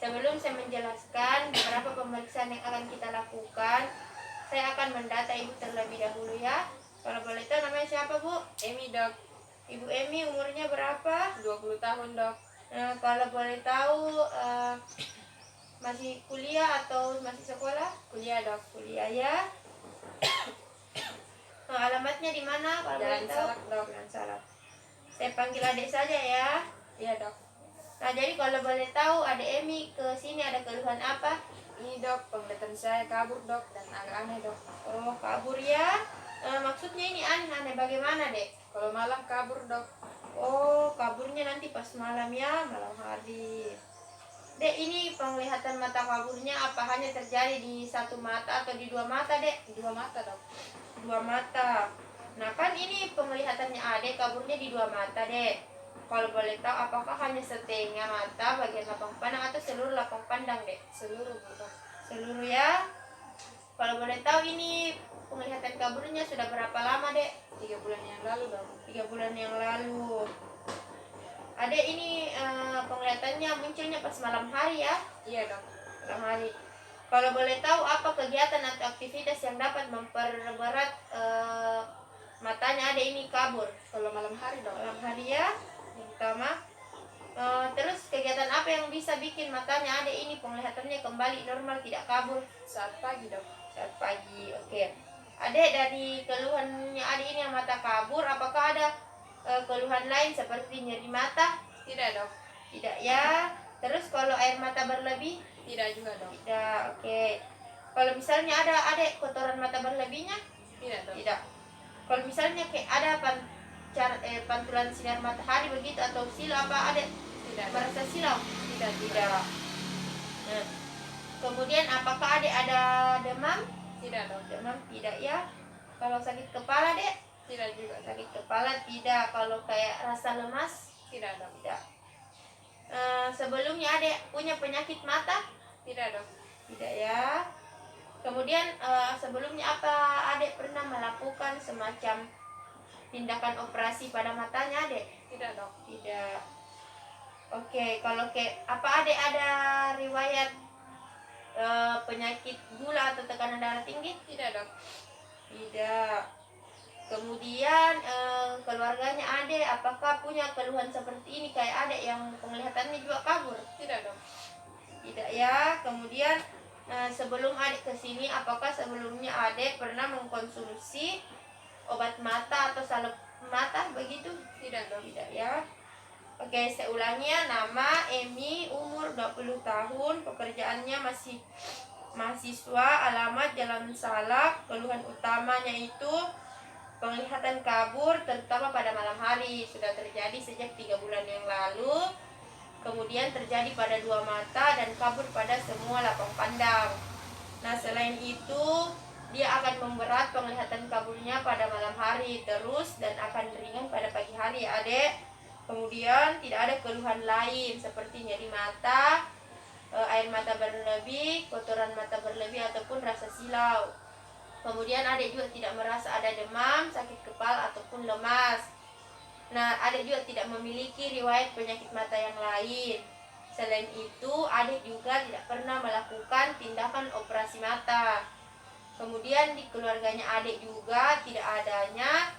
Sebelum saya menjelaskan beberapa pemeriksaan yang akan kita lakukan, saya akan mendata Ibu terlebih dahulu ya. Kalau boleh tahu namanya siapa, Bu? Emi, Dok. Ibu Emi umurnya berapa? 20 tahun, Dok. Nah, kalau boleh tahu masih kuliah atau masih sekolah? Kuliah, Dok. Kuliah ya. Alamatnya di mana? Kalau Jalan boleh tahu? Salak, Dok. Jalan Salak. Saya panggil adik saja ya. Iya, Dok. Nah, jadi kalau boleh tahu adik Emi ke sini ada keluhan apa? Ini, Dok, penglihatan saya kabur, Dok, dan agak aneh, Dok. Oh, kabur ya. Maksudnya ini aneh-aneh bagaimana, Dek? Kalau malam kabur, Dok. Oh, kaburnya nanti pas malam ya, malam hari. Dek, ini penglihatan mata kaburnya apa hanya terjadi di satu mata atau di dua mata, Dek? Dua mata, Dok. Dua mata. Nah, kan ini penglihatannya Adek kaburnya di dua mata, Dek. Kalau boleh tahu apakah hanya setengah mata bagian lapang pandang atau seluruh lapang pandang, Dek? Seluruh, Dok. Seluruh ya. Kalau boleh tahu ini penglihatan kaburnya sudah berapa lama, Dek? 3 bulan yang lalu, Dok. 3 bulan yang lalu. Adek ini penglihatannya munculnya pas malam hari ya? Iya, Dok. Malam hari. Kalau boleh tahu apa kegiatan atau aktivitas yang dapat memperberat matanya Adek ini kabur? Kalau malam hari, Dok. Malam hari ya, yang pertama. Terus kegiatan apa yang bisa bikin matanya Adek ini penglihatannya kembali normal, tidak kabur? Saat pagi, Dok. Saat pagi, oke. Adek, dari keluhannya Adek ini yang mata kabur, apakah ada keluhan lain seperti nyeri mata? Tidak, Dok. Tidak ya. Terus kalau air mata berlebih? Tidak juga, Dok. Tidak, oke. Kalau misalnya ada Adek kotoran mata berlebihnya? Tidak, Dok. Tidak. Kalau misalnya kayak ada pantulan sinar matahari begitu atau silau, apa Adek Tidak, Dok. merasa silau? Tidak, Tidak. Nah, kemudian apakah Adek ada demam? Tidak, Dok. Demam tidak ya. Kalau sakit kepala, Dek? Tidak juga, Dok. Sakit kepala tidak. Kalau kayak rasa lemas? Tidak, Dok. Tidak. Sebelumnya Adek punya penyakit mata? Tidak, Dok. Tidak ya. Kemudian sebelumnya apa Adek pernah melakukan semacam tindakan operasi pada matanya, Adek? Tidak, Dok. Tidak. Oke, kalau apa Adek ada riwayat penyakit gula atau tekanan darah tinggi? Tidak, Dok. Tidak. Kemudian keluarganya Adek apakah punya keluhan seperti ini kayak Adek yang penglihatannya juga kabur? Tidak, Dok. Tidak ya. Kemudian sebelum Adek kesini, apakah sebelumnya Adek pernah mengkonsumsi obat mata atau salep mata begitu? Tidak, Dok. Tidak ya. Oke, saya ulangi ya. Nama Emi, umur 20 tahun, pekerjaannya masih mahasiswa, alamat Jalan Salak. Keluhan utamanya itu penglihatan kabur terutama pada malam hari, sudah terjadi sejak 3 bulan yang lalu. Kemudian terjadi pada dua mata dan kabur pada semua lapang pandang. Nah, selain itu dia akan memberat penglihatan kaburnya pada malam hari terus dan akan ringan pada pagi hari ya, Adek. Kemudian tidak ada keluhan lain seperti nyeri mata, air mata berlebih, kotoran mata berlebih ataupun rasa silau. Kemudian Adek juga tidak merasa ada demam, sakit kepala ataupun lemas. Nah, Adek juga tidak memiliki riwayat penyakit mata yang lain. Selain itu, Adek juga tidak pernah melakukan tindakan operasi mata. Kemudian di keluarganya Adek juga tidak adanya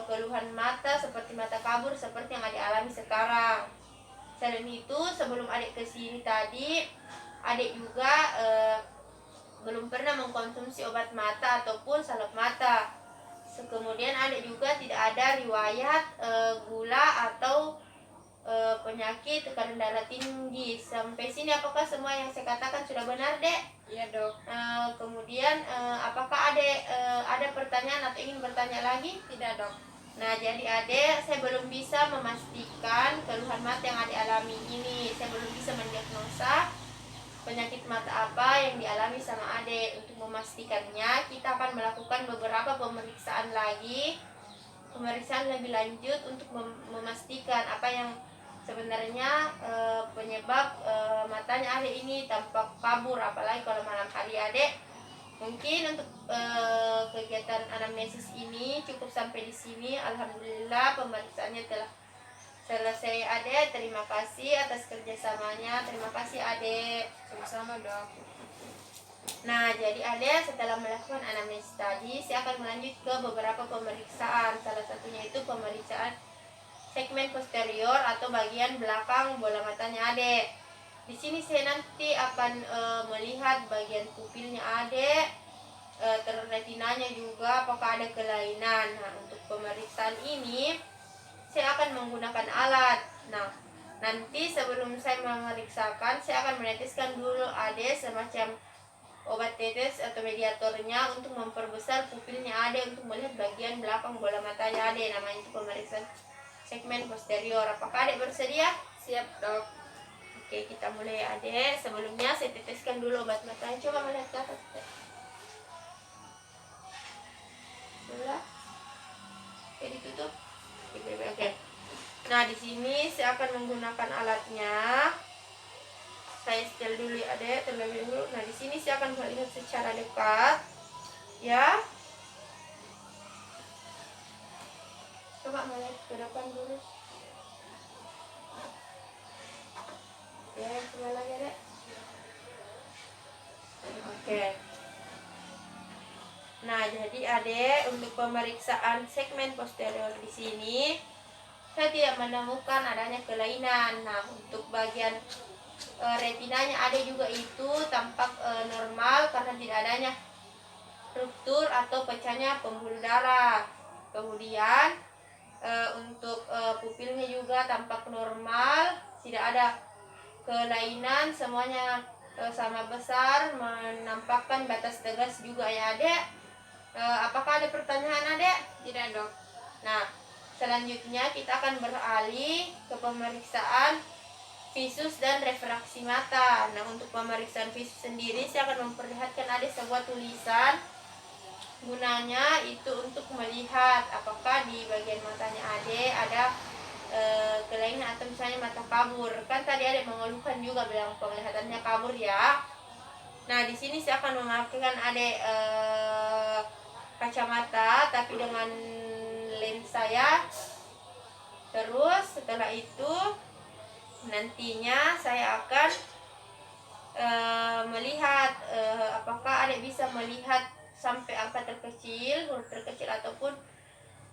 keluhan mata seperti mata kabur seperti yang Adek alami sekarang. Selain itu, sebelum Adek kesini tadi, Adek juga belum pernah mengkonsumsi obat mata ataupun salep mata. Kemudian Adek juga tidak ada riwayat gula atau penyakit tekanan darah tinggi. Sampai sini apakah semua yang saya katakan sudah benar, Dek? Iya, Dok. Kemudian apakah Adek ada pertanyaan atau ingin bertanya lagi? Tidak, Dok. Nah, jadi Adek, saya belum bisa memastikan keluhan mata yang Adek alami ini. Saya belum bisa mendiagnosa penyakit mata apa yang dialami sama Adek. Untuk memastikannya, kita akan melakukan beberapa pemeriksaan lagi, pemeriksaan lebih lanjut untuk memastikan apa yang sebenarnya penyebab matanya Adek ini tampak kabur, apalagi kalau malam hari, Adek. Mungkin untuk kegiatan anamnesis ini cukup sampai di sini. Alhamdulillah pemeriksaannya telah selesai Adek. Terima kasih atas kerjasamanya. Terima kasih Adek. Sama-sama dok. Nah, jadi Adek setelah melakukan anamnesis tadi, saya akan melanjut ke beberapa pemeriksaan. Salah satunya itu pemeriksaan segmen posterior atau bagian belakang bola matanya Adek. Di sini saya nanti akan melihat bagian pupilnya Adek, retinanya juga apakah ada kelainan. Nah, untuk pemeriksaan ini saya akan menggunakan alat. Nah, nanti sebelum saya memeriksakan, saya akan meneteskan dulu Adek semacam obat tetes atau mediatornya untuk memperbesar pupilnya Adek, untuk melihat bagian belakang bola matanya Adek. Namanya itu pemeriksaan segmen posterior. Apakah Adek bersedia? Siap dok. Oke, kita mulai Adek. Sebelumnya saya teteskan dulu obat matanya. Coba melihat ke atas. Sudah. Oke, ditutup. Oke. Nah, di sini saya akan menggunakan alatnya. Saya setel dulu ya Adek terlebih dahulu. Nah, di sini saya akan melihat secara dekat. Ya. Coba melihat ke depan dulu. Ya, coba lagi Adek. Oke. Nah, jadi Adek untuk pemeriksaan segmen posterior di sini saya tidak menemukan adanya kelainan. Nah, untuk bagian retinanya Adek juga itu tampak normal karena tidak adanya ruptur atau pecahnya pembuluh darah. Kemudian untuk pupilnya juga tampak normal, tidak ada kelainan, semuanya sama besar, menampakkan batas tegas juga ya Adek. Apakah ada pertanyaan Adek? Tidak dok. Nah, selanjutnya kita akan beralih ke pemeriksaan visus dan refraksi mata. Nah, untuk pemeriksaan visus sendiri saya akan memperlihatkan Adek sebuah tulisan. Gunanya itu untuk melihat apakah di bagian matanya Adek ada kelainan atau misalnya mata kabur. Kan tadi Adek mengeluhkan juga bilang penglihatannya kabur ya. Nah, di sini saya akan memakaikan Adek kacamata tapi dengan lensa ya. Terus setelah itu nantinya saya akan melihat apakah Adek bisa melihat sampai angka terkecil, huruf terkecil ataupun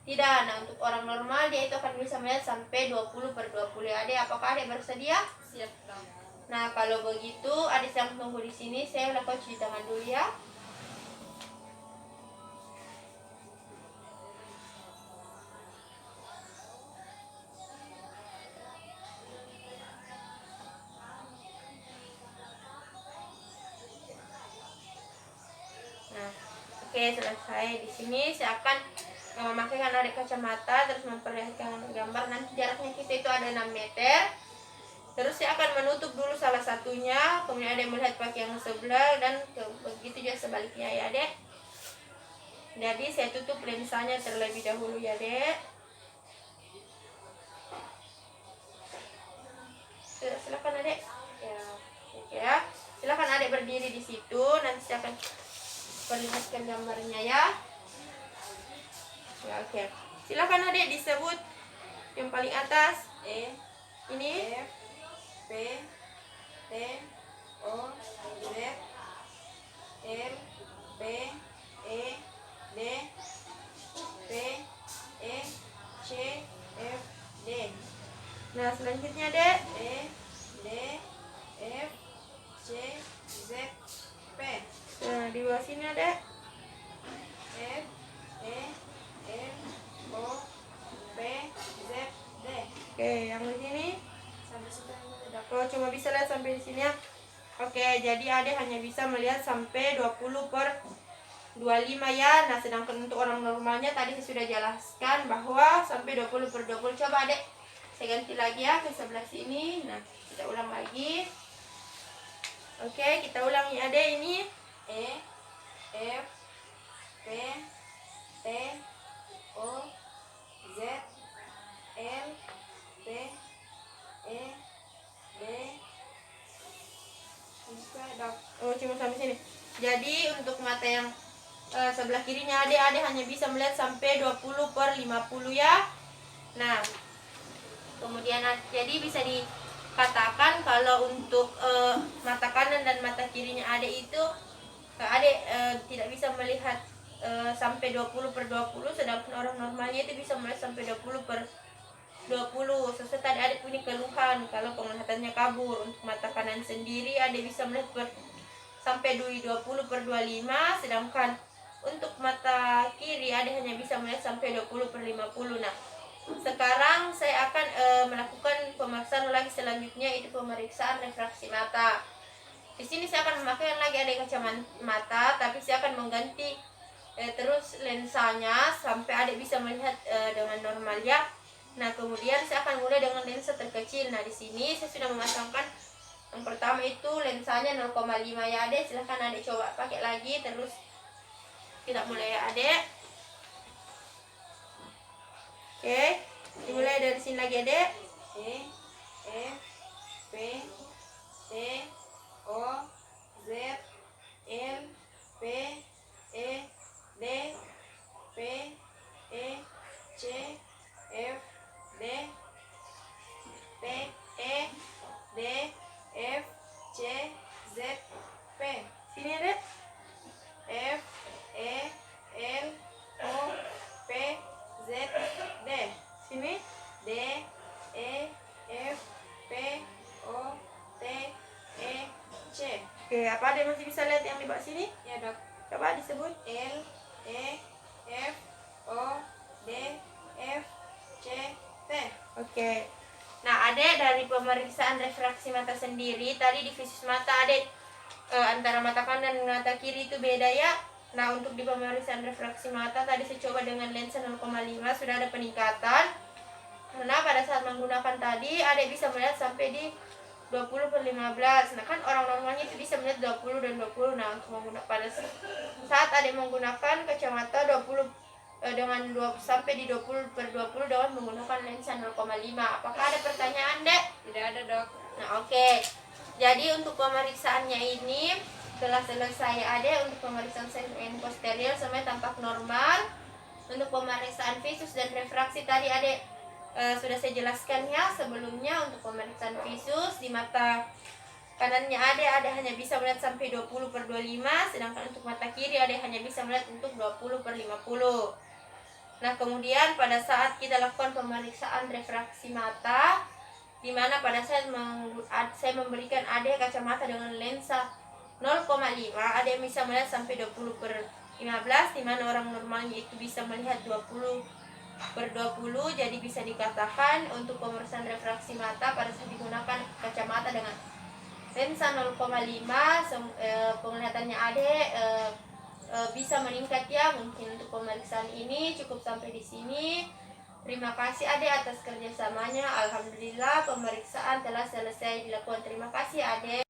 tidak. Nah, untuk orang normal dia itu akan bisa melihat sampai 20/20. Adek, apakah Adek bersedia? Siap dok. Nah, kalau begitu Adek yang tunggu di sini, saya lakukan cuci tangan dulu ya. Nah, oke, selesai. Di sini saya akan memakaikan Adek kacamata terus memperlihatkan gambar. Nanti jaraknya kita itu ada 6 meter. Terus saya akan menutup dulu salah satunya, kemudian Adek melihat pakai yang sebelah dan begitu juga sebaliknya ya Adek. Jadi saya tutup lensanya terlebih dahulu ya Adek. Silakan Adek. Ya, oke ya. Silakan Adek berdiri di situ. Nanti saya akan perlihatkan gambarnya ya. Ya, oke. Silakan Adek disebut yang paling atas. Ini F P T O Z L P E D P E C F D. Nah, selanjutnya Dek. E D F C Z P. Nah, di bawah sini Dek. F E L O P Z D. Oke, yang di sini. Sampai situ dulu dok. Oh, cuma bisa lihat sampai di sini ya. Oke, jadi Adek hanya bisa melihat sampai 20/25 ya. Nah, sedangkan untuk orang normalnya tadi saya sudah jelaskan bahwa sampai 20/20. Coba Adek saya ganti lagi ya ke sebelah sini. Nah, kita ulang lagi. Oke, kita ulangi Adek ini. E F P T O Z L P E D. Bisa dok. Oh, cuma sampai sini. Jadi untuk mata yang sebelah kirinya Adek hanya bisa melihat sampai 20/50 ya. Nah, Kemudian jadi bisa dikatakan kalau untuk mata kanan dan mata kirinya adik itu adik tidak bisa melihat sampai 20/20, sedangkan orang normalnya itu bisa melihat sampai 20/20. Sesuai tadi adik punya keluhan kalau penglihatannya kabur. Untuk mata kanan sendiri adik bisa melihat sampai 20/25, sedangkan untuk mata kiri adik hanya bisa melihat sampai 20/50. Nah, sekarang saya akan melakukan pemeriksaan lagi selanjutnya, itu pemeriksaan refraksi mata. Di sini saya akan memakai lagi ada kacamata, tapi saya akan mengganti terus lensanya sampai adik bisa melihat dengan normal ya. Nah, kemudian saya akan mulai dengan lensa terkecil. Nah, di sini saya sudah memasangkan yang pertama itu lensanya 0,5 ya adik. Silahkan adik coba pakai lagi, terus kita mulai ya adik. Oke, dimulai dari sini lagi adik. E, F, P, T, O, Z, L, P, E, D, P, E, C, F, D, P, E, D, F, C, Z, P. Sini adik. F, E, L, O, P, Z, D. Sini. D, E, F, P, O, T, E, C. Oke, apa adik masih bisa lihat yang di bawah sini? Ya dok. Coba disebut. L, E, F, O, D, F, C, T. Oke. Nah, adik dari pemeriksaan refraksi mata sendiri tadi di visus mata adik antara mata kanan dan mata kiri itu beda ya. Nah, untuk di pemeriksaan refraksi mata tadi saya coba dengan lensa 0,5 sudah ada peningkatan. Karena pada saat menggunakan tadi adik bisa melihat sampai di 20/15. Nah, kan orang normalnya itu bisa melihat 20 dan 20. Nah, untuk menggunakan pada saat adik menggunakan kacamata 20 dengan sampai di 20/20 dengan menggunakan lensa 0,5. Apakah ada pertanyaan, Dek? Tidak ada dok. Nah, oke. Jadi untuk pemeriksaannya ini telah selesai ya, Adek. Untuk pemeriksaan segmen posterior semuanya tampak normal. Untuk pemeriksaan visus dan refraksi tadi Adek sudah saya jelaskan ya sebelumnya. Untuk pemeriksaan visus di mata kanannya Adek hanya bisa melihat sampai 20/25, sedangkan untuk mata kiri Adek hanya bisa melihat untuk 20/50. Nah, kemudian pada saat kita lakukan pemeriksaan refraksi mata, di mana pada saat saya memberikan adik kacamata dengan lensa 0,5, adik bisa melihat sampai 20/15, di mana orang normalnya itu bisa melihat 20/20. Jadi bisa dikatakan untuk pemeriksaan refraksi mata pada saat digunakan kacamata dengan lensa 0,5 penglihatannya adik bisa meningkat ya. Mungkin untuk pemeriksaan ini cukup sampai di sini. Terima kasih adik atas kerjasamanya. Alhamdulillah pemeriksaan telah selesai dilakukan. Terima kasih adik.